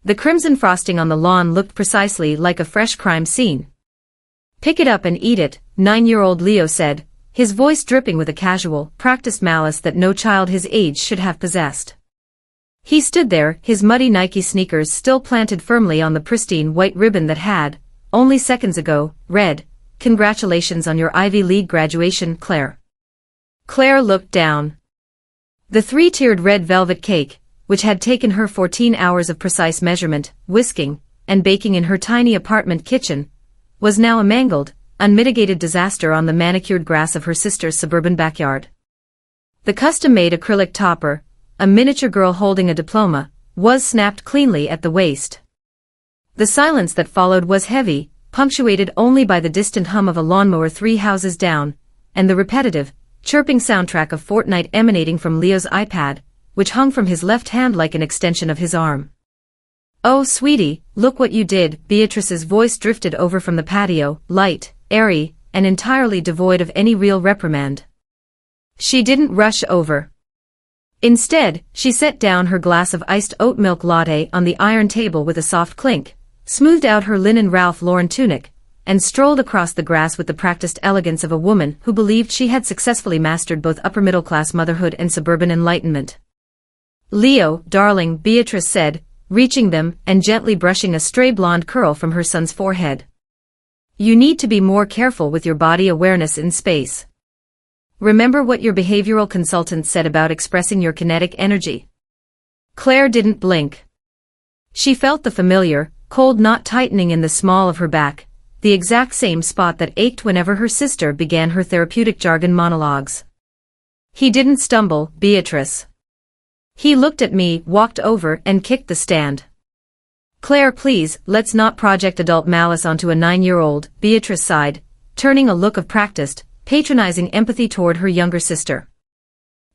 The crimson frosting on the lawn looked precisely like a fresh crime scene. "Pick it up and eat it," 9-year-old Leo said, his voice dripping with a casual, practiced malice that no child his age should have possessed. He stood there, his muddy Nike sneakers still planted firmly on the pristine white ribbon that had, only seconds ago, read, "Congratulations on your Ivy League graduation, Claire." Claire looked down. The 3-tiered red velvet cake, which had taken her 14 hours of precise measurement, whisking, and baking in her tiny apartment kitchen, was now a mangled, unmitigated disaster on the manicured grass of her sister's suburban backyard. The custom-made acrylic topper, a miniature girl holding a diploma, was snapped cleanly at the waist. The silence that followed was heavy, punctuated only by the distant hum of a lawnmower 3 houses down, and the repetitive, chirping soundtrack of Fortnite emanating from Leo's iPad, which hung from his left hand like an extension of his arm. "Oh, sweetie, look what you did," Beatrice's voice drifted over from the patio, light, airy, and entirely devoid of any real reprimand. She didn't rush over. Instead, she set down her glass of iced oat milk latte on the iron table with a soft clink, smoothed out her linen Ralph Lauren tunic, and strolled across the grass with the practiced elegance of a woman who believed she had successfully mastered both upper-middle-class motherhood and suburban enlightenment. "Leo, darling," Beatrice said, reaching them and gently brushing a stray blonde curl from her son's forehead. "You need to be more careful with your body awareness in space. Remember what your behavioral consultant said about expressing your kinetic energy?" Claire didn't blink. She felt the familiar, cold knot tightening in the small of her back, the exact same spot that ached whenever her sister began her therapeutic jargon monologues. "He didn't stumble, Beatrice. He looked at me, walked over, and kicked the stand." "Claire, please, let's not project adult malice onto a 9-year-old, Beatrice sighed, turning a look of practiced, patronizing empathy toward her younger sister.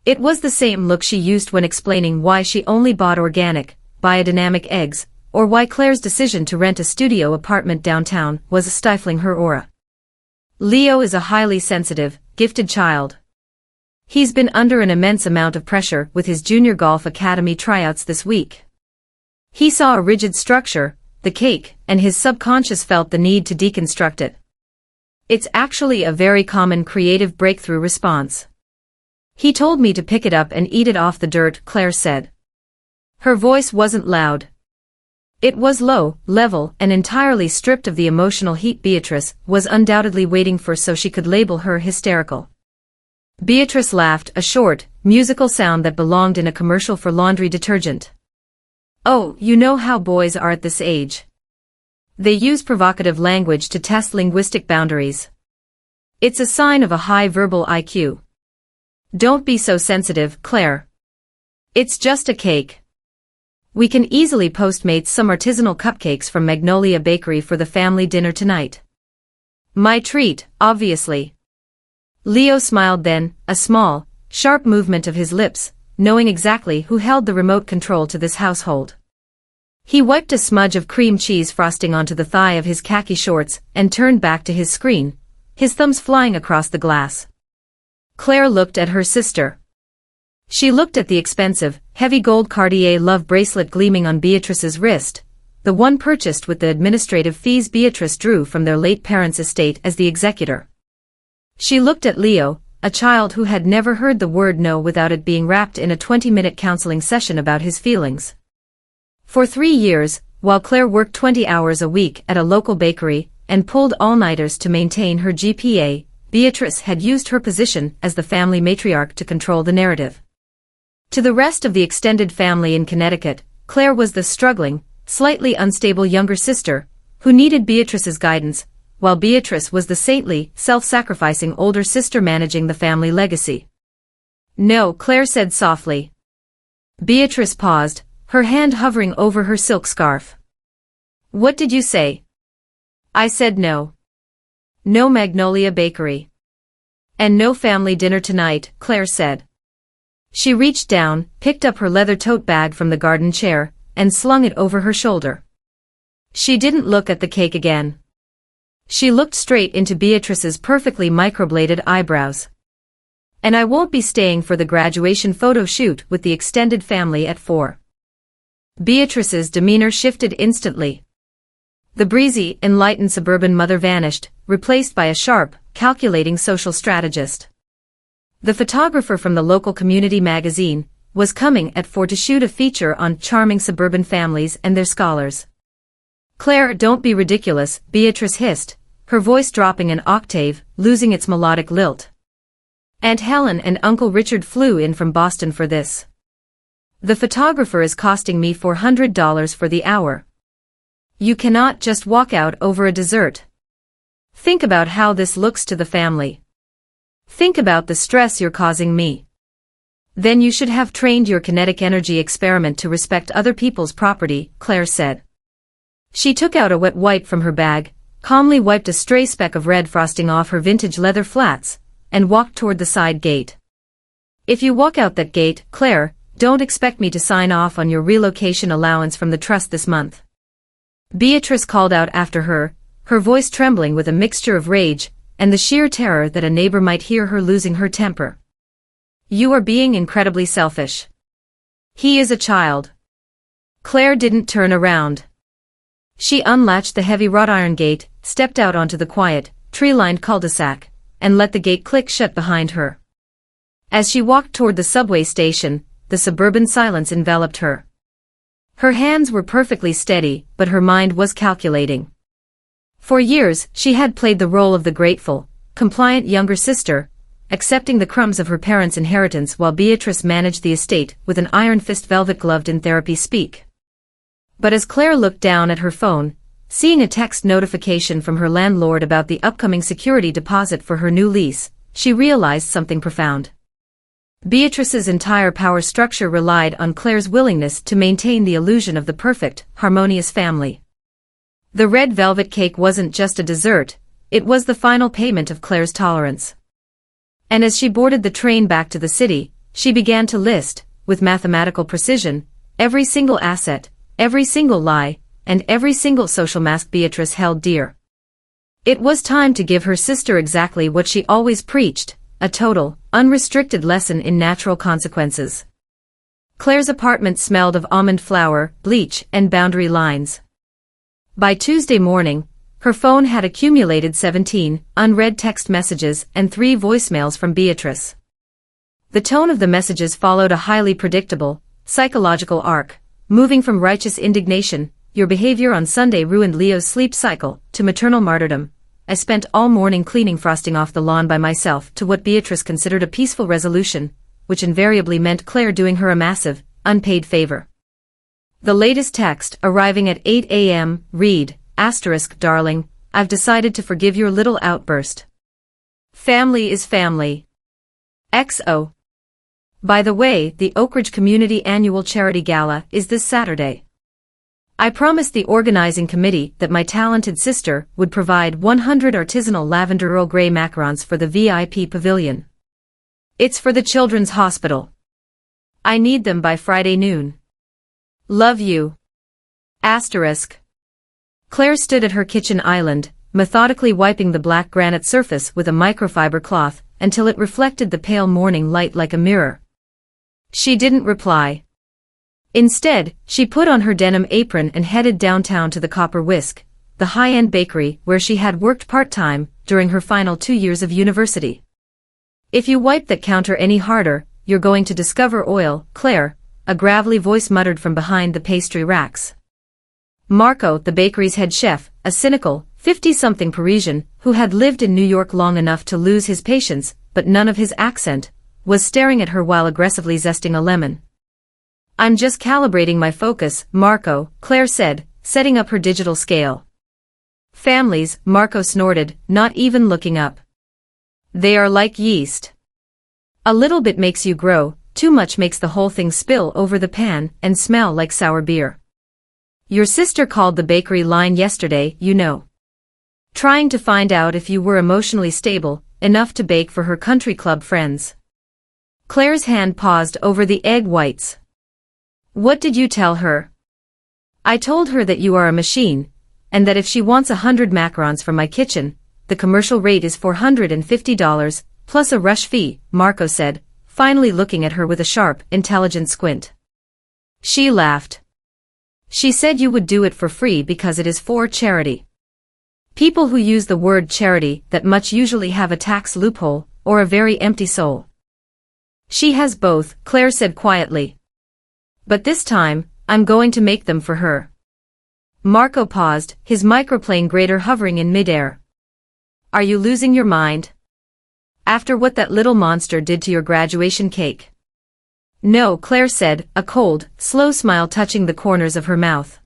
It was the same look she used when explaining why she only bought organic, biodynamic eggs, or why Claire's decision to rent a studio apartment downtown was stifling her aura. "Leo is a highly sensitive, gifted child. He's been under an immense amount of pressure with his junior golf academy tryouts this week. He saw a rigid structure, the cake, and his subconscious felt the need to deconstruct it. It's actually a very common creative breakthrough response. He told me to pick it up and eat it off the dirt," Claire said. Her voice wasn't loud. It was low, level, and entirely stripped of the emotional heat Beatrice was undoubtedly waiting for so she could label her hysterical. Beatrice laughed, a short, musical sound that belonged in a commercial for laundry detergent. "Oh, you know how boys are at this age. They use provocative language to test linguistic boundaries. It's a sign of a high verbal IQ. Don't be so sensitive, Claire. It's just a cake. We can easily Postmates some artisanal cupcakes from Magnolia Bakery for the family dinner tonight. My treat, obviously." Leo smiled then, a small, sharp movement of his lips, knowing exactly who held the remote control to this household. He wiped a smudge of cream cheese frosting onto the thigh of his khaki shorts and turned back to his screen, his thumbs flying across the glass. Claire looked at her sister. She looked at the expensive, heavy gold Cartier love bracelet gleaming on Beatrice's wrist, the one purchased with the administrative fees Beatrice drew from their late parents' estate as the executor. She looked at Leo, a child who had never heard the word no without it being wrapped in a 20-minute counseling session about his feelings. For 3 years, while Claire worked 20 hours a week at a local bakery and pulled all-nighters to maintain her GPA, Beatrice had used her position as the family matriarch to control the narrative. To the rest of the extended family in Connecticut, Claire was the struggling, slightly unstable younger sister, who needed Beatrice's guidance, while Beatrice was the saintly, self-sacrificing older sister managing the family legacy. "No," Claire said softly. Beatrice paused, her hand hovering over her silk scarf. "What did you say?" "I said no. No Magnolia Bakery. And no family dinner tonight," Claire said. She reached down, picked up her leather tote bag from the garden chair, and slung it over her shoulder. She didn't look at the cake again. She looked straight into Beatrice's perfectly microbladed eyebrows. "And I won't be staying for the graduation photo shoot with the extended family at 4. Beatrice's demeanor shifted instantly. The breezy, enlightened suburban mother vanished, replaced by a sharp, calculating social strategist. The photographer from the local community magazine was coming at 4 to shoot a feature on charming suburban families and their scholars. "Claire, don't be ridiculous," Beatrice hissed, her voice dropping an octave, losing its melodic lilt. "Aunt Helen and Uncle Richard flew in from Boston for this. The photographer is costing me $400 for the hour. You cannot just walk out over a dessert. Think about how this looks to the family. Think about the stress you're causing me. Then you should have trained your kinetic energy experiment to respect other people's property," Claire said. She took out a wet wipe from her bag, calmly wiped a stray speck of red frosting off her vintage leather flats, and walked toward the side gate. "If you walk out that gate, Claire, don't expect me to sign off on your relocation allowance from the trust this month," Beatrice called out after her, her voice trembling with a mixture of rage and the sheer terror that a neighbor might hear her losing her temper. "You are being incredibly selfish. He is a child." Claire didn't turn around. She unlatched the heavy wrought iron gate, stepped out onto the quiet, tree-lined cul-de-sac, and let the gate click shut behind her. As she walked toward the subway station, the suburban silence enveloped her. Her hands were perfectly steady, but her mind was calculating. For years, she had played the role of the grateful, compliant younger sister, accepting the crumbs of her parents' inheritance while Beatrice managed the estate with an iron fist velvet-gloved in therapy speak. But as Claire looked down at her phone, seeing a text notification from her landlord about the upcoming security deposit for her new lease, she realized something profound. Beatrice's entire power structure relied on Claire's willingness to maintain the illusion of the perfect, harmonious family. The red velvet cake wasn't just a dessert, it was the final payment of Claire's tolerance. And as she boarded the train back to the city, she began to list, with mathematical precision, every single asset, every single lie, and every single social mask Beatrice held dear. It was time to give her sister exactly what she always preached, a total, unrestricted lesson in natural consequences. Claire's apartment smelled of almond flour, bleach, and boundary lines. By Tuesday morning, her phone had accumulated 17 unread text messages and 3 voicemails from Beatrice. The tone of the messages followed a highly predictable, psychological arc, moving from righteous indignation, "Your behavior on Sunday ruined Leo's sleep cycle," to maternal martyrdom, "I spent all morning cleaning frosting off the lawn by myself," to what Beatrice considered a peaceful resolution, which invariably meant Claire doing her a massive, unpaid favor. The latest text, arriving at 8 a.m., read, "Darling, I've decided to forgive your little outburst. Family is family. XO. By the way, the Oak Ridge Community Annual Charity Gala is this Saturday. I promised the organizing committee that my talented sister would provide 100 artisanal lavender Earl Grey macarons for the VIP pavilion. It's for the Children's Hospital. I need them by Friday noon. Love you. Claire stood at her kitchen island, methodically wiping the black granite surface with a microfiber cloth until it reflected the pale morning light like a mirror. She didn't reply. Instead, she put on her denim apron and headed downtown to the Copper Whisk, the high-end bakery where she had worked part-time during her final 2 years of university. "If you wipe that counter any harder, you're going to discover oil, Claire," a gravelly voice muttered from behind the pastry racks. Marco, the bakery's head chef, a cynical, 50-something Parisian who had lived in New York long enough to lose his patience, but none of his accent, was staring at her while aggressively zesting a lemon. "I'm just calibrating my focus, Marco," Claire said, setting up her digital scale. "Families," Marco snorted, not even looking up. "They are like yeast. A little bit makes you grow, too much makes the whole thing spill over the pan and smell like sour beer. Your sister called the bakery line yesterday, you know. Trying to find out if you were emotionally stable enough to bake for her country club friends." Claire's hand paused over the egg whites. "What did you tell her?" "I told her that you are a machine, and that if she wants 100 macarons from my kitchen, the commercial rate is $450, plus a rush fee," Marco said, finally looking at her with a sharp, intelligent squint. She laughed. She said you would do it for free because it is for charity. People who use the word charity that much usually have a tax loophole or a very empty soul. She has both, Claire said quietly. But this time, I'm going to make them for her. Marco paused, his microplane grater hovering in midair. Are you losing your mind? After what that little monster did to your graduation cake? No, Claire said, a cold, slow smile touching the corners of her mouth.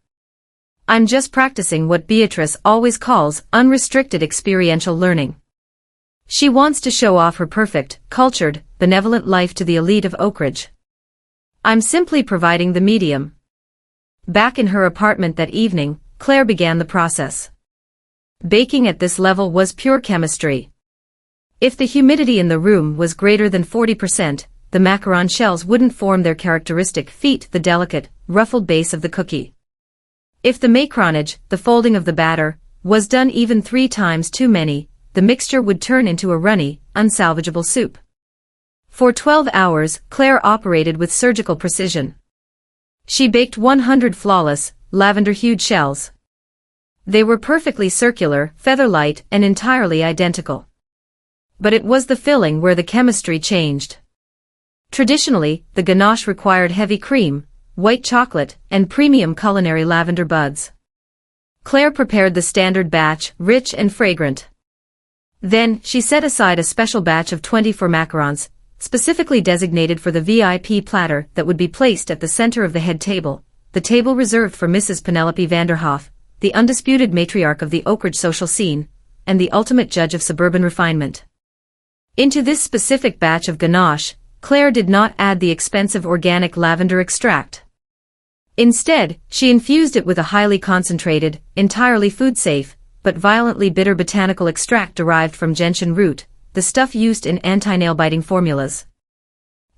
I'm just practicing what Beatrice always calls unrestricted experiential learning. She wants to show off her perfect, cultured, benevolent life to the elite of Oakridge. I'm simply providing the medium. Back in her apartment that evening, Claire began the process. Baking at this level was pure chemistry. If the humidity in the room was greater than 40%, the macaron shells wouldn't form their characteristic feet, the delicate, ruffled base of the cookie. If the macronage, the folding of the batter, was done even 3 times too many, the mixture would turn into a runny, unsalvageable soup. For 12 hours, Claire operated with surgical precision. She baked 100 flawless, lavender-hued shells. They were perfectly circular, feather-light, and entirely identical. But it was the filling where the chemistry changed. Traditionally, the ganache required heavy cream, white chocolate, and premium culinary lavender buds. Claire prepared the standard batch, rich and fragrant. Then, she set aside a special batch of 24 macarons, specifically designated for the VIP platter that would be placed at the center of the head table, the table reserved for Mrs. Penelope Vanderhoff, the undisputed matriarch of the Oakridge social scene, and the ultimate judge of suburban refinement. Into this specific batch of ganache, Claire did not add the expensive organic lavender extract. Instead, she infused it with a highly concentrated, entirely food-safe, but violently bitter botanical extract derived from gentian root, the stuff used in anti-nail-biting formulas.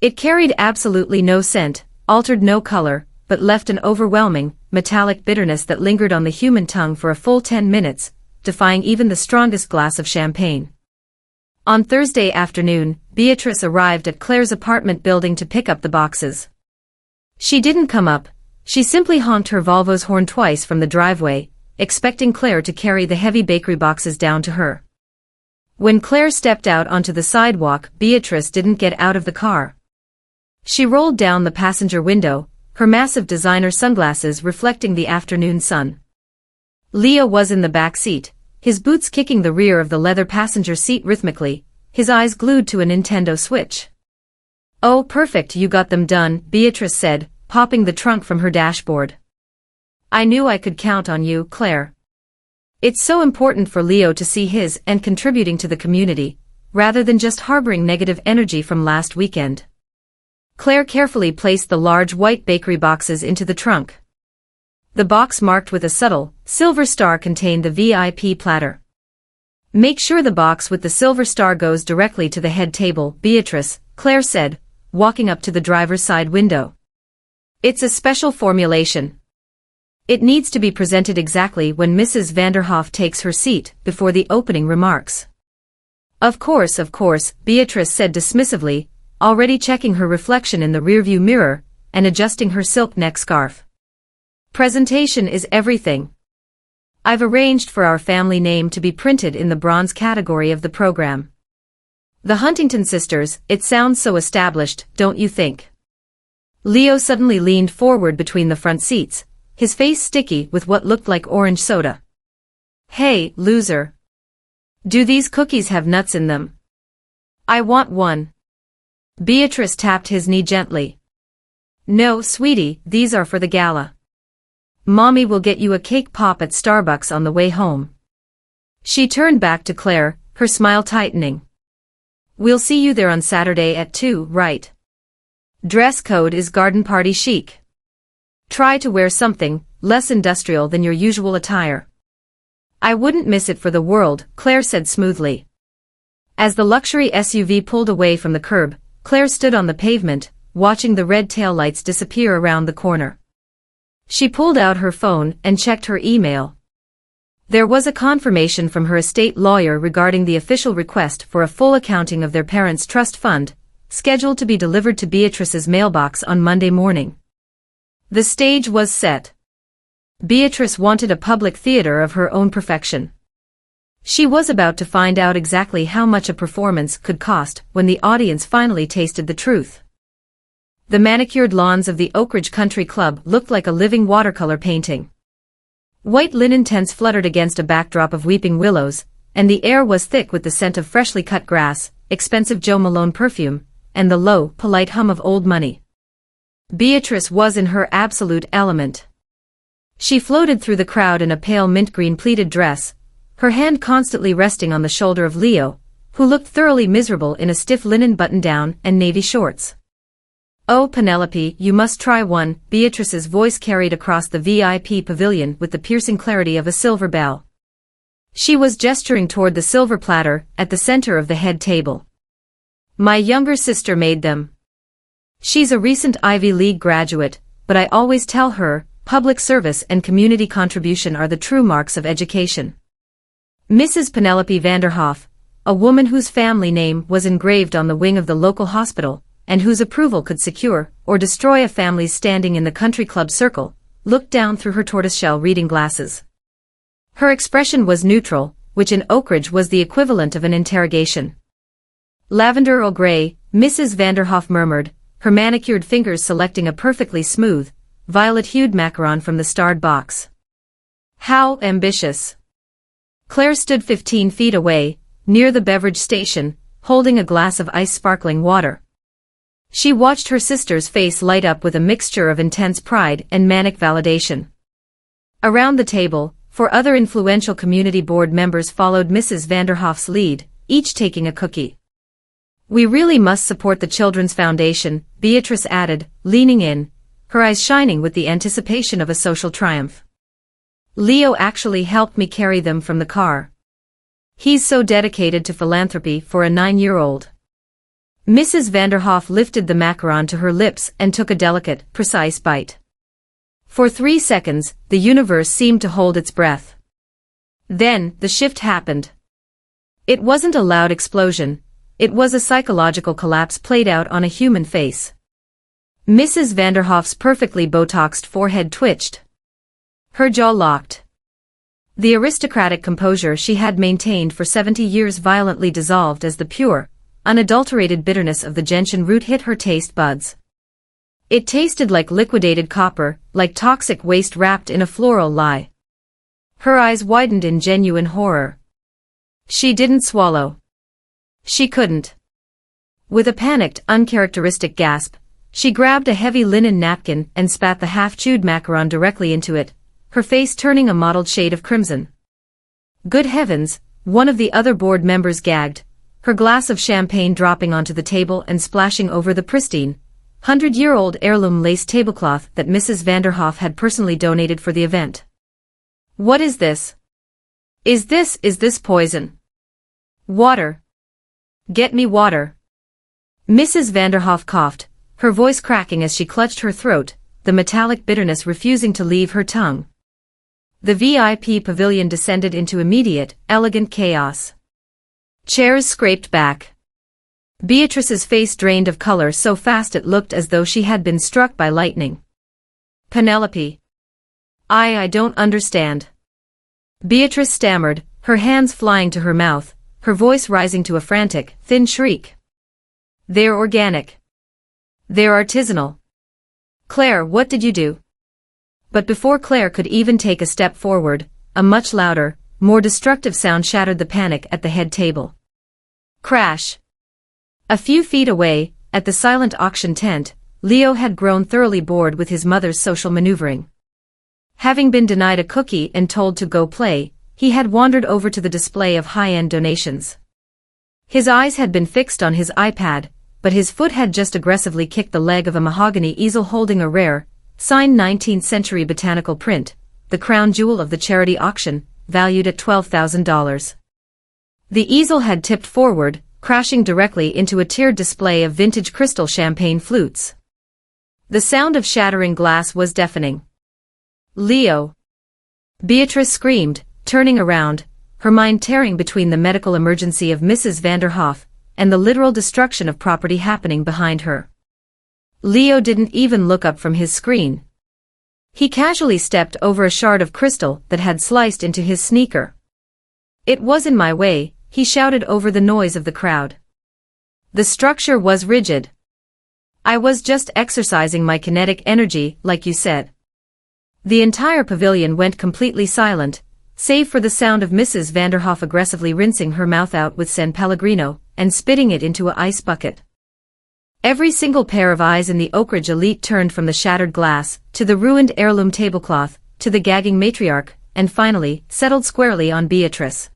It carried absolutely no scent, altered no color, but left an overwhelming, metallic bitterness that lingered on the human tongue for a full 10 minutes, defying even the strongest glass of champagne. On Thursday afternoon, Beatrice arrived at Claire's apartment building to pick up the boxes. She didn't come up, she simply honked her Volvo's horn twice from the driveway, expecting Claire to carry the heavy bakery boxes down to her. When Claire stepped out onto the sidewalk, Beatrice didn't get out of the car. She rolled down the passenger window, her massive designer sunglasses reflecting the afternoon sun. Leo was in the back seat, his boots kicking the rear of the leather passenger seat rhythmically, his eyes glued to a Nintendo Switch. Oh, perfect, you got them done, Beatrice said, popping the trunk from her dashboard. I knew I could count on you, Claire. It's so important for Leo to see his and contributing to the community, rather than just harboring negative energy from last weekend. Claire carefully placed the large white bakery boxes into the trunk. The box marked with a subtle, silver star contained the VIP platter. Make sure the box with the silver star goes directly to the head table, Beatrice, Claire said, walking up to the driver's side window. It's a special formulation. It needs to be presented exactly when Mrs. Vanderhoff takes her seat, before the opening remarks. Of course, Beatrice said dismissively, already checking her reflection in the rearview mirror, and adjusting her silk neck scarf. Presentation is everything. I've arranged for our family name to be printed in the bronze category of the program. The Huntington sisters, it sounds so established, don't you think? Leo suddenly leaned forward between the front seats, his face sticky with what looked like orange soda. Hey, loser. Do these cookies have nuts in them? I want one. Beatrice tapped his knee gently. No, sweetie, these are for the gala. Mommy will get you a cake pop at Starbucks on the way home. She turned back to Claire, her smile tightening. We'll see you there on Saturday at 2, right? Dress code is garden party chic. Try to wear something less industrial than your usual attire. I wouldn't miss it for the world, Claire said smoothly. As the luxury SUV pulled away from the curb, Claire stood on the pavement, watching the red taillights disappear around the corner. She pulled out her phone and checked her email. There was a confirmation from her estate lawyer regarding the official request for a full accounting of their parents' trust fund, scheduled to be delivered to Beatrice's mailbox on Monday morning. The stage was set. Beatrice wanted a public theater of her own perfection. She was about to find out exactly how much a performance could cost when the audience finally tasted the truth. The manicured lawns of the Oakridge Country Club looked like a living watercolor painting. White linen tents fluttered against a backdrop of weeping willows, and the air was thick with the scent of freshly cut grass, expensive Jo Malone perfume, and the low, polite hum of old money. Beatrice was in her absolute element. She floated through the crowd in a pale mint-green pleated dress, her hand constantly resting on the shoulder of Leo, who looked thoroughly miserable in a stiff linen button-down and navy shorts. "Oh, Penelope, you must try one," Beatrice's voice carried across the VIP pavilion with the piercing clarity of a silver bell. She was gesturing toward the silver platter at the center of the head table. "My younger sister made them. She's a recent Ivy League graduate, but I always tell her, public service and community contribution are the true marks of education." Mrs. Penelope Vanderhoff, a woman whose family name was engraved on the wing of the local hospital, and whose approval could secure or destroy a family's standing in the country club circle, looked down through her tortoiseshell reading glasses. Her expression was neutral, which in Oakridge was the equivalent of an interrogation. "Lavender or gray," Mrs. Vanderhoff murmured, her manicured fingers selecting a perfectly smooth, violet-hued macaron from the starred box. "How ambitious." Claire stood 15 feet away, near the beverage station, holding a glass of ice-sparkling water. She watched her sister's face light up with a mixture of intense pride and manic validation. Around the table, 4 other influential community board members followed Mrs. Vanderhoff's lead, each taking a cookie. "We really must support the Children's Foundation," Beatrice added, leaning in, her eyes shining with the anticipation of a social triumph. "Leo actually helped me carry them from the car. He's so dedicated to philanthropy for a 9-year-old. Mrs. Vanderhoff lifted the macaron to her lips and took a delicate, precise bite. For 3 seconds, the universe seemed to hold its breath. Then, the shift happened. It wasn't a loud explosion, it was a psychological collapse played out on a human face. Mrs. Vanderhoff's perfectly Botoxed forehead twitched. Her jaw locked. The aristocratic composure she had maintained for 70 years violently dissolved as the pure, unadulterated bitterness of the gentian root hit her taste buds. It tasted like liquidated copper, like toxic waste wrapped in a floral lie. Her eyes widened in genuine horror. She didn't swallow. She couldn't. With a panicked, uncharacteristic gasp, she grabbed a heavy linen napkin and spat the half-chewed macaron directly into it, her face turning a mottled shade of crimson. "Good heavens," one of the other board members gagged, her glass of champagne dropping onto the table and splashing over the pristine, 100-year-old heirloom lace tablecloth that Mrs. Vanderhoff had personally donated for the event. "What is this? Is this poison? Water. Get me water." Mrs. Vanderhoff coughed, her voice cracking as she clutched her throat, the metallic bitterness refusing to leave her tongue. The VIP pavilion descended into immediate, elegant chaos. Chairs scraped back. Beatrice's face drained of color so fast it looked as though she had been struck by lightning. "Penelope. I don't understand." Beatrice stammered, her hands flying to her mouth, her voice rising to a frantic, thin shriek. "They're organic. They're artisanal. Claire, what did you do?" But before Claire could even take a step forward, a much louder, more destructive sound shattered the panic at the head table. Crash. A few feet away, at the silent auction tent, Leo had grown thoroughly bored with his mother's social maneuvering. Having been denied a cookie and told to go play, he had wandered over to the display of high-end donations. His eyes had been fixed on his iPad, but his foot had just aggressively kicked the leg of a mahogany easel holding a rare, signed 19th-century botanical print, the crown jewel of the charity auction, valued at $12,000. The easel had tipped forward, crashing directly into a tiered display of vintage crystal champagne flutes. The sound of shattering glass was deafening. "Leo!" Beatrice screamed, turning around, her mind tearing between the medical emergency of Mrs. Vanderhoff and the literal destruction of property happening behind her. Leo didn't even look up from his screen. He casually stepped over a shard of crystal that had sliced into his sneaker. "It was in my way," he shouted over the noise of the crowd. "The structure was rigid. I was just exercising my kinetic energy, like you said." The entire pavilion went completely silent, save for the sound of Mrs. Vanderhoff aggressively rinsing her mouth out with San Pellegrino and spitting it into an ice bucket. Every single pair of eyes in the Oakridge elite turned from the shattered glass, to the ruined heirloom tablecloth, to the gagging matriarch, and finally, settled squarely on Beatrice.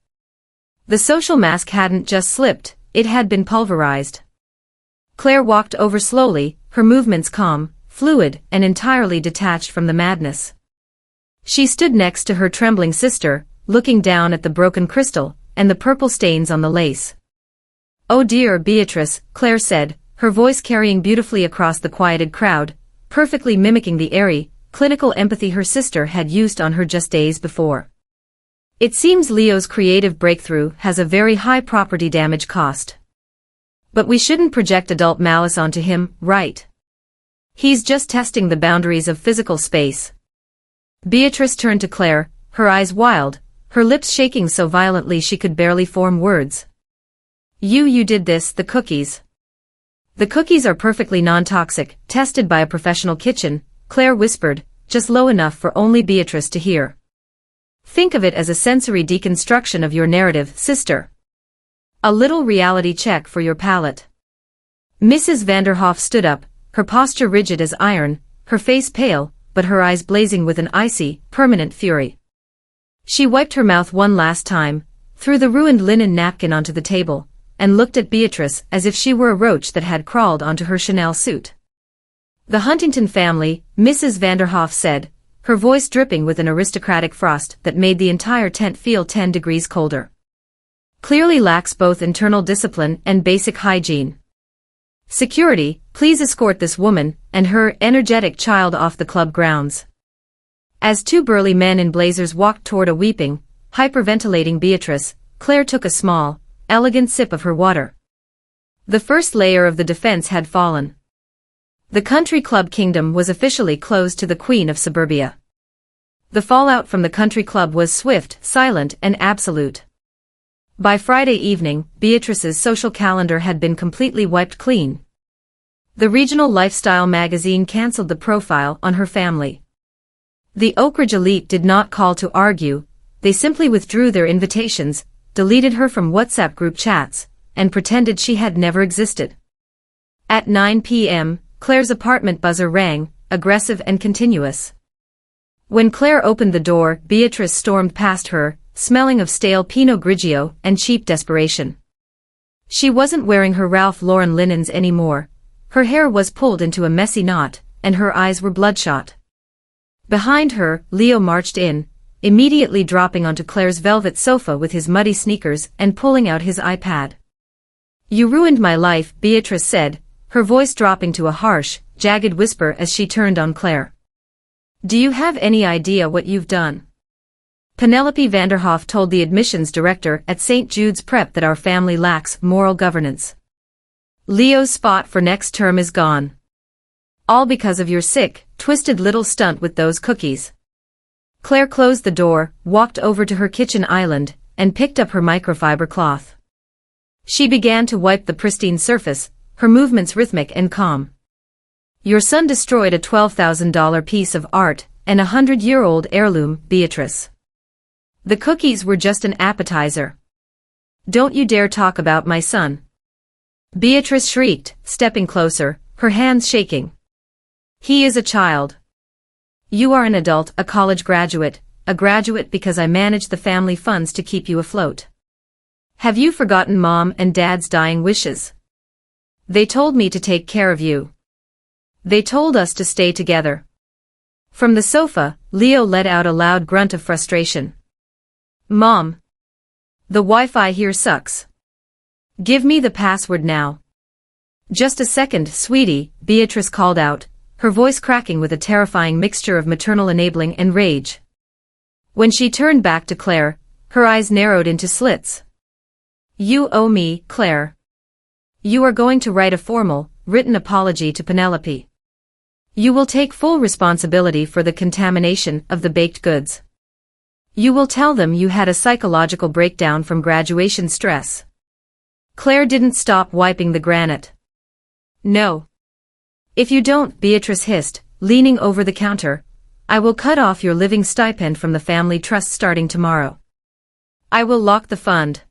The social mask hadn't just slipped, it had been pulverized. Claire walked over slowly, her movements calm, fluid, and entirely detached from the madness. She stood next to her trembling sister, looking down at the broken crystal, and the purple stains on the lace. "Oh dear, Beatrice," Claire said, her voice carrying beautifully across the quieted crowd, perfectly mimicking the airy, clinical empathy her sister had used on her just days before. "It seems Leo's creative breakthrough has a very high property damage cost. But we shouldn't project adult malice onto him, right? He's just testing the boundaries of physical space." Beatrice turned to Claire, her eyes wild, her lips shaking so violently she could barely form words. You did this, the cookies." "The cookies are perfectly non-toxic, tested by a professional kitchen," Claire whispered, just low enough for only Beatrice to hear. "Think of it as a sensory deconstruction of your narrative, sister. A little reality check for your palate." Mrs. Vanderhoff stood up, her posture rigid as iron, her face pale, but her eyes blazing with an icy, permanent fury. She wiped her mouth one last time, threw the ruined linen napkin onto the table, and looked at Beatrice as if she were a roach that had crawled onto her Chanel suit. "The Huntington family," Mrs. Vanderhoff said, her voice dripping with an aristocratic frost that made the entire tent feel 10 degrees colder, "clearly lacks both internal discipline and basic hygiene. Security, please escort this woman and her energetic child off the club grounds." As two burly men in blazers walked toward a weeping, hyperventilating Beatrice, Claire took a small, elegant sip of her water. The first layer of the defense had fallen. The country club kingdom was officially closed to the Queen of Suburbia. The fallout from the country club was swift, silent, and absolute. By Friday evening, Beatrice's social calendar had been completely wiped clean. The regional lifestyle magazine cancelled the profile on her family. The Oakridge elite did not call to argue, they simply withdrew their invitations, deleted her from WhatsApp group chats, and pretended she had never existed. At 9 p.m., Claire's apartment buzzer rang, aggressive and continuous. When Claire opened the door, Beatrice stormed past her, smelling of stale Pinot Grigio and cheap desperation. She wasn't wearing her Ralph Lauren linens anymore, her hair was pulled into a messy knot, and her eyes were bloodshot. Behind her, Leo marched in, immediately dropping onto Claire's velvet sofa with his muddy sneakers and pulling out his iPad. "You ruined my life," Beatrice said, her voice dropping to a harsh, jagged whisper as she turned on Claire. "Do you have any idea what you've done?" Penelope Vanderhoff told the admissions director at St. Jude's Prep that our family lacks moral governance. Leo's spot for next term is gone. All because of your sick, twisted little stunt with those cookies. Claire closed the door, walked over to her kitchen island, and picked up her microfiber cloth. She began to wipe the pristine surface, her movements rhythmic and calm. "Your son destroyed a $12,000 piece of art and a 100-year-old heirloom, Beatrice. The cookies were just an appetizer. Don't you dare talk about my son." Beatrice shrieked, stepping closer, her hands shaking. "He is a child. You are an adult, a college graduate, a graduate because I manage the family funds to keep you afloat. Have you forgotten Mom and Dad's dying wishes? They told me to take care of you. They told us to stay together." From the sofa, Leo let out a loud grunt of frustration. "Mom. The Wi-Fi here sucks. Give me the password now." "Just a second, sweetie," Beatrice called out, her voice cracking with a terrifying mixture of maternal enabling and rage. When she turned back to Claire, her eyes narrowed into slits. "You owe me, Claire. You are going to write a formal, written apology to Penelope. You will take full responsibility for the contamination of the baked goods. You will tell them you had a psychological breakdown from graduation stress. Claire didn't stop wiping the granite. No. If you don't, Beatrice hissed, leaning over the counter, I will cut off your living stipend from the family trust starting tomorrow. I will lock the fund.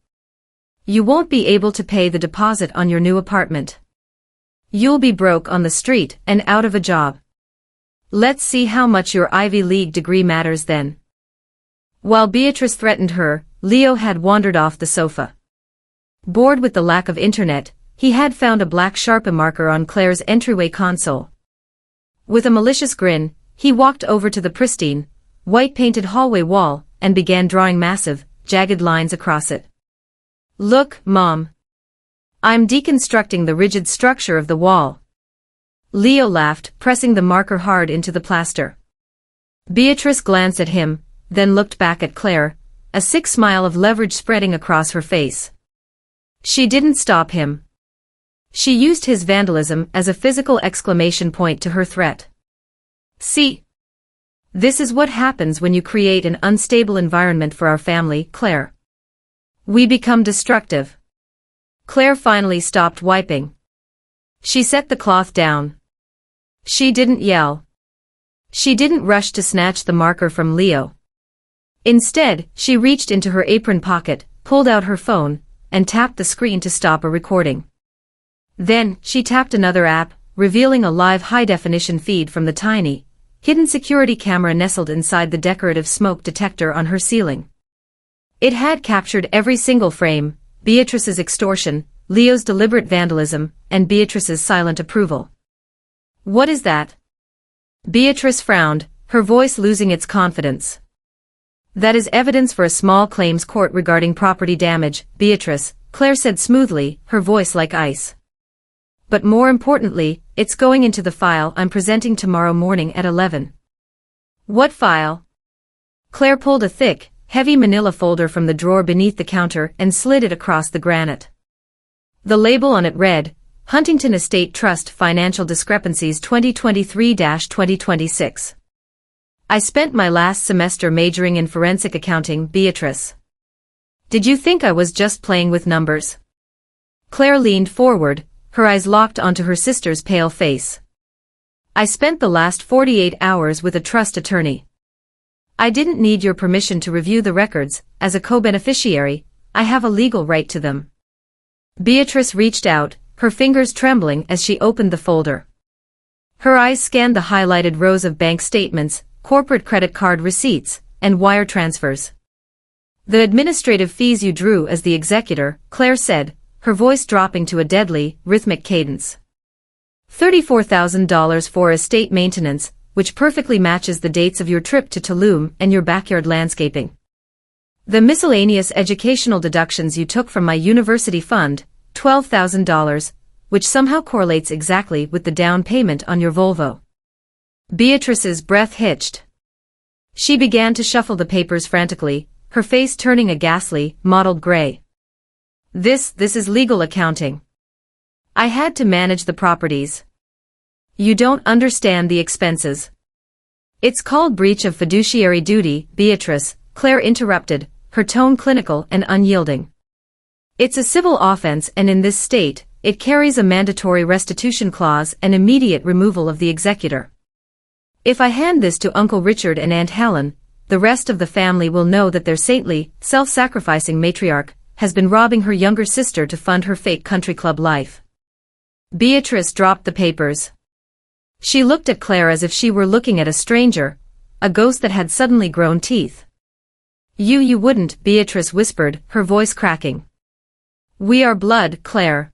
You won't be able to pay the deposit on your new apartment. You'll be broke on the street and out of a job. Let's see how much your Ivy League degree matters then. While Beatrice threatened her, Leo had wandered off the sofa. Bored with the lack of internet, he had found a black Sharpie marker on Claire's entryway console. With a malicious grin, he walked over to the pristine, white-painted hallway wall and began drawing massive, jagged lines across it. Look, Mom. I'm deconstructing the rigid structure of the wall. Leo laughed, pressing the marker hard into the plaster. Beatrice glanced at him, then looked back at Claire, a sick smile of leverage spreading across her face. She didn't stop him. She used his vandalism as a physical exclamation point to her threat. See? This is what happens when you create an unstable environment for our family, Claire. We become destructive. Claire finally stopped wiping. She set the cloth down. She didn't yell. She didn't rush to snatch the marker from Leo. Instead, she reached into her apron pocket, pulled out her phone, and tapped the screen to stop a recording. Then, she tapped another app, revealing a live high-definition feed from the tiny, hidden security camera nestled inside the decorative smoke detector on her ceiling. It had captured every single frame, Beatrice's extortion, Leo's deliberate vandalism, and Beatrice's silent approval. What is that? Beatrice frowned, her voice losing its confidence. That is evidence for a small claims court regarding property damage, Beatrice, Claire said smoothly, her voice like ice. But more importantly, it's going into the file I'm presenting tomorrow morning at 11. What file? Claire pulled a thick, heavy manila folder from the drawer beneath the counter and slid it across the granite. The label on it read, Huntington Estate Trust Financial Discrepancies 2023-2026. I spent my last semester majoring in forensic accounting, Beatrice. Did you think I was just playing with numbers? Claire leaned forward, her eyes locked onto her sister's pale face. I spent the last 48 hours with a trust attorney. I didn't need your permission to review the records. As a co-beneficiary, I have a legal right to them. Beatrice reached out, her fingers trembling as she opened the folder. Her eyes scanned the highlighted rows of bank statements, corporate credit card receipts, and wire transfers. The administrative fees you drew as the executor, Claire said, her voice dropping to a deadly, rhythmic cadence. $34,000 for estate maintenance, which perfectly matches the dates of your trip to Tulum and your backyard landscaping. The miscellaneous educational deductions you took from my university fund, $12,000, which somehow correlates exactly with the down payment on your Volvo. Beatrice's breath hitched. She began to shuffle the papers frantically, her face turning a ghastly, mottled gray. This is legal accounting. I had to manage the properties. You don't understand the expenses. It's called breach of fiduciary duty, Beatrice, Claire interrupted, her tone clinical and unyielding. It's a civil offense and in this state, it carries a mandatory restitution clause and immediate removal of the executor. If I hand this to Uncle Richard and Aunt Helen, the rest of the family will know that their saintly, self-sacrificing matriarch has been robbing her younger sister to fund her fake country club life. Beatrice dropped the papers. She looked at Claire as if she were looking at a stranger, a ghost that had suddenly grown teeth. You wouldn't, Beatrice whispered, her voice cracking. We are blood, Claire.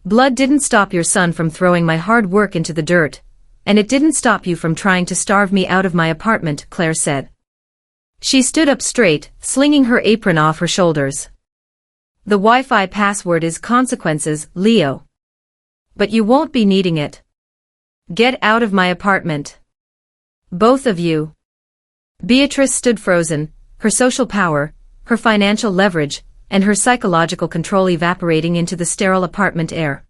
Blood didn't stop your son from throwing my hard work into the dirt, and it didn't stop you from trying to starve me out of my apartment, Claire said. She stood up straight, slinging her apron off her shoulders. The Wi-Fi password is consequences, Leo. But you won't be needing it. Get out of my apartment. Both of you. Beatrice stood frozen, her social power, her financial leverage, and her psychological control evaporating into the sterile apartment air.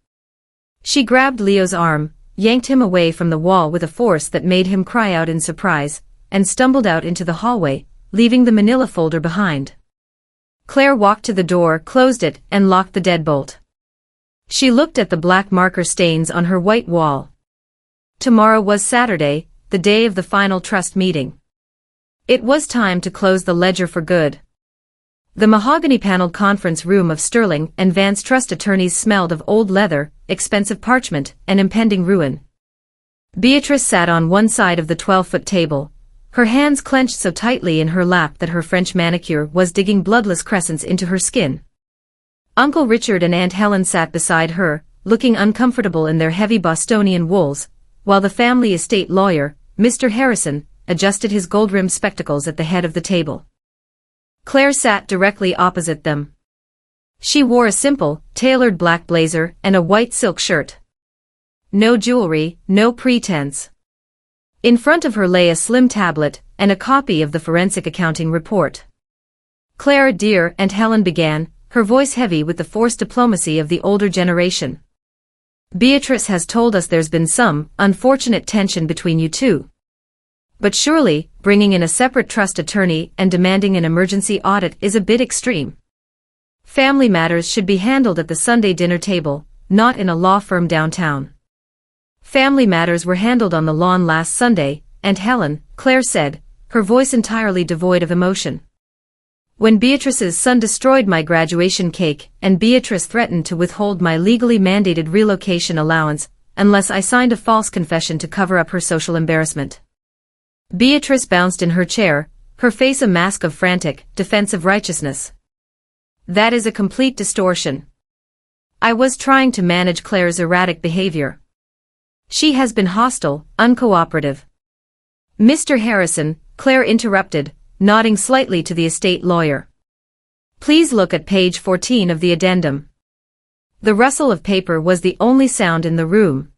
She grabbed Leo's arm, yanked him away from the wall with a force that made him cry out in surprise, and stumbled out into the hallway, leaving the manila folder behind. Claire walked to the door, closed it, and locked the deadbolt. She looked at the black marker stains on her white wall. Tomorrow was Saturday, the day of the final trust meeting. It was time to close the ledger for good. The mahogany-paneled conference room of Sterling and Vance trust attorneys smelled of old leather, expensive parchment, and impending ruin. Beatrice sat on one side of the 12-foot table, her hands clenched so tightly in her lap that her French manicure was digging bloodless crescents into her skin. Uncle Richard and Aunt Helen sat beside her, looking uncomfortable in their heavy Bostonian wools, while the family estate lawyer, Mr. Harrison, adjusted his gold-rimmed spectacles at the head of the table. Claire sat directly opposite them. She wore a simple, tailored black blazer and a white silk shirt. No jewelry, no pretense. In front of her lay a slim tablet and a copy of the forensic accounting report. Claire, dear, Aunt Helen began, her voice heavy with the forced diplomacy of the older generation. Beatrice has told us there's been some unfortunate tension between you two. But surely, bringing in a separate trust attorney and demanding an emergency audit is a bit extreme. Family matters should be handled at the Sunday dinner table, not in a law firm downtown. Family matters were handled on the lawn last Sunday, Aunt Helen, Claire said, her voice entirely devoid of emotion. When Beatrice's son destroyed my graduation cake and Beatrice threatened to withhold my legally mandated relocation allowance unless I signed a false confession to cover up her social embarrassment. Beatrice bounced in her chair, her face a mask of frantic, defensive righteousness. That is a complete distortion. I was trying to manage Claire's erratic behavior. She has been hostile, uncooperative. Mr. Harrison, Claire interrupted, nodding slightly to the estate lawyer. Please look at page 14 of the addendum. The rustle of paper was the only sound in the room.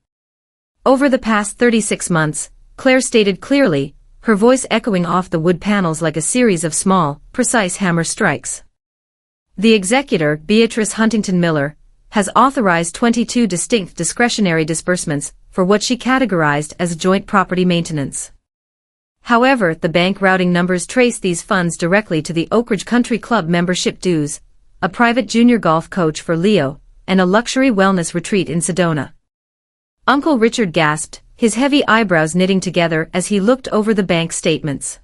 Over the past 36 months, Claire stated clearly, her voice echoing off the wood panels like a series of small, precise hammer strikes. The executor, Beatrice Huntington Miller, has authorized 22 distinct discretionary disbursements for what she categorized as joint property maintenance. However, the bank routing numbers trace these funds directly to the Oak Ridge Country Club membership dues, a private junior golf coach for Leo, and a luxury wellness retreat in Sedona. Uncle Richard gasped, his heavy eyebrows knitting together as he looked over the bank statements.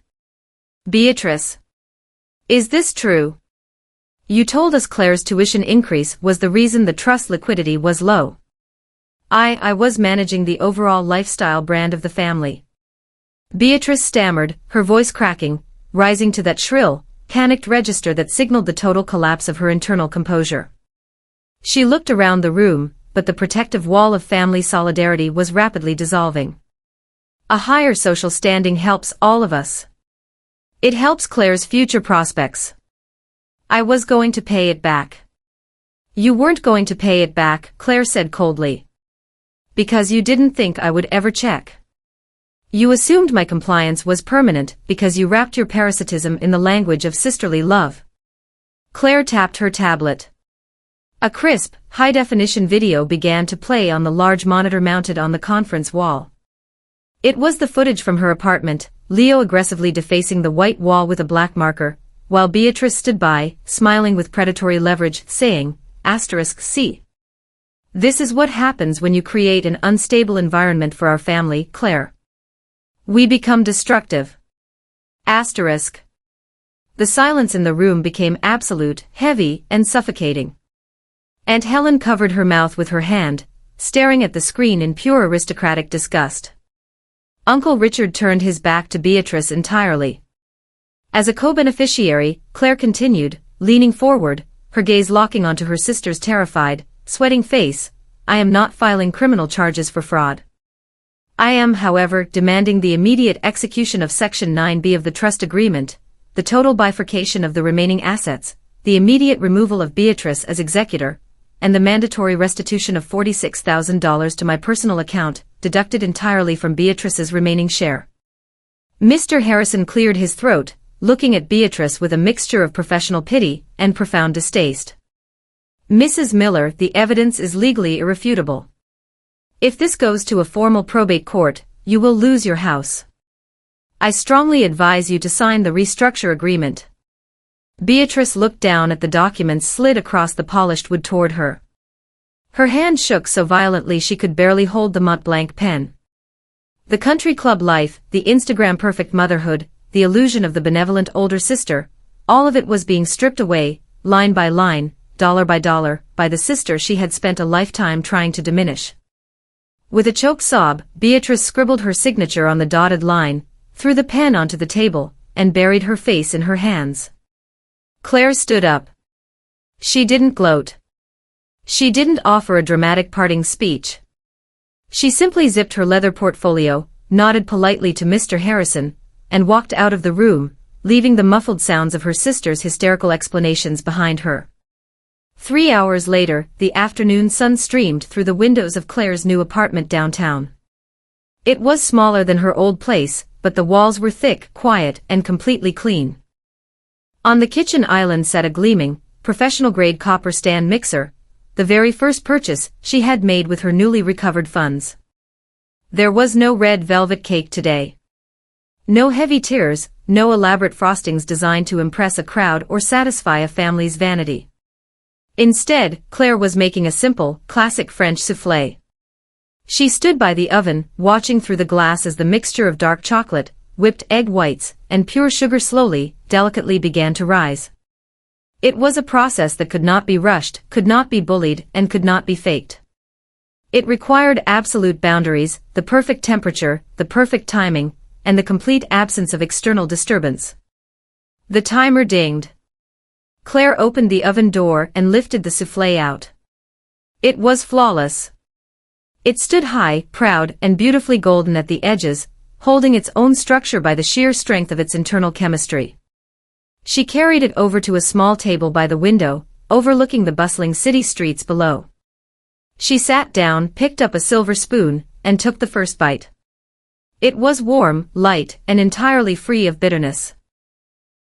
Beatrice. Is this true? You told us Claire's tuition increase was the reason the trust liquidity was low. I was managing the overall lifestyle brand of the family. Beatrice stammered, her voice cracking, rising to that shrill, panicked register that signaled the total collapse of her internal composure. She looked around the room, but the protective wall of family solidarity was rapidly dissolving. A higher social standing helps all of us. It helps Claire's future prospects. I was going to pay it back. You weren't going to pay it back, Claire said coldly. Because you didn't think I would ever check. You assumed my compliance was permanent because you wrapped your parasitism in the language of sisterly love. Claire tapped her tablet. A crisp, high-definition video began to play on the large monitor mounted on the conference wall. It was the footage from her apartment, Leo aggressively defacing the white wall with a black marker, while Beatrice stood by, smiling with predatory leverage, saying, *C. This is what happens when you create an unstable environment for our family, Claire. We become destructive. *. The silence in the room became absolute, heavy, and suffocating. Aunt Helen covered her mouth with her hand, staring at the screen in pure aristocratic disgust. Uncle Richard turned his back to Beatrice entirely. As a co-beneficiary, Claire continued, leaning forward, her gaze locking onto her sister's terrified, sweating face, I am not filing criminal charges for fraud. I am, however, demanding the immediate execution of Section 9B of the trust agreement, the total bifurcation of the remaining assets, the immediate removal of Beatrice as executor, and the mandatory restitution of $46,000 to my personal account, deducted entirely from Beatrice's remaining share. Mr. Harrison cleared his throat, looking at Beatrice with a mixture of professional pity and profound distaste. Mrs. Miller, the evidence is legally irrefutable. If this goes to a formal probate court, you will lose your house. I strongly advise you to sign the restructure agreement. Beatrice looked down at the documents slid across the polished wood toward her. Her hand shook so violently she could barely hold the Montblanc pen. The country club life, the Instagram perfect motherhood, the illusion of the benevolent older sister, all of it was being stripped away, line by line, dollar by dollar, by the sister she had spent a lifetime trying to diminish. With a choked sob, Beatrice scribbled her signature on the dotted line, threw the pen onto the table, and buried her face in her hands. Claire stood up. She didn't gloat. She didn't offer a dramatic parting speech. She simply zipped her leather portfolio, nodded politely to Mr. Harrison, and walked out of the room, leaving the muffled sounds of her sister's hysterical explanations behind her. 3 hours later, the afternoon sun streamed through the windows of Claire's new apartment downtown. It was smaller than her old place, but the walls were thick, quiet, and completely clean. On the kitchen island sat a gleaming, professional-grade copper stand mixer, the very first purchase she had made with her newly recovered funds. There was no red velvet cake today. No heavy tiers, no elaborate frostings designed to impress a crowd or satisfy a family's vanity. Instead, Claire was making a simple, classic French soufflé. She stood by the oven, watching through the glass as the mixture of dark chocolate, whipped egg whites, and pure sugar slowly, delicately began to rise. It was a process that could not be rushed, could not be bullied, and could not be faked. It required absolute boundaries, the perfect temperature, the perfect timing, and the complete absence of external disturbance. The timer dinged. Claire opened the oven door and lifted the soufflé out. It was flawless. It stood high, proud, and beautifully golden at the edges, holding its own structure by the sheer strength of its internal chemistry. She carried it over to a small table by the window, overlooking the bustling city streets below. She sat down, picked up a silver spoon, and took the first bite. It was warm, light, and entirely free of bitterness.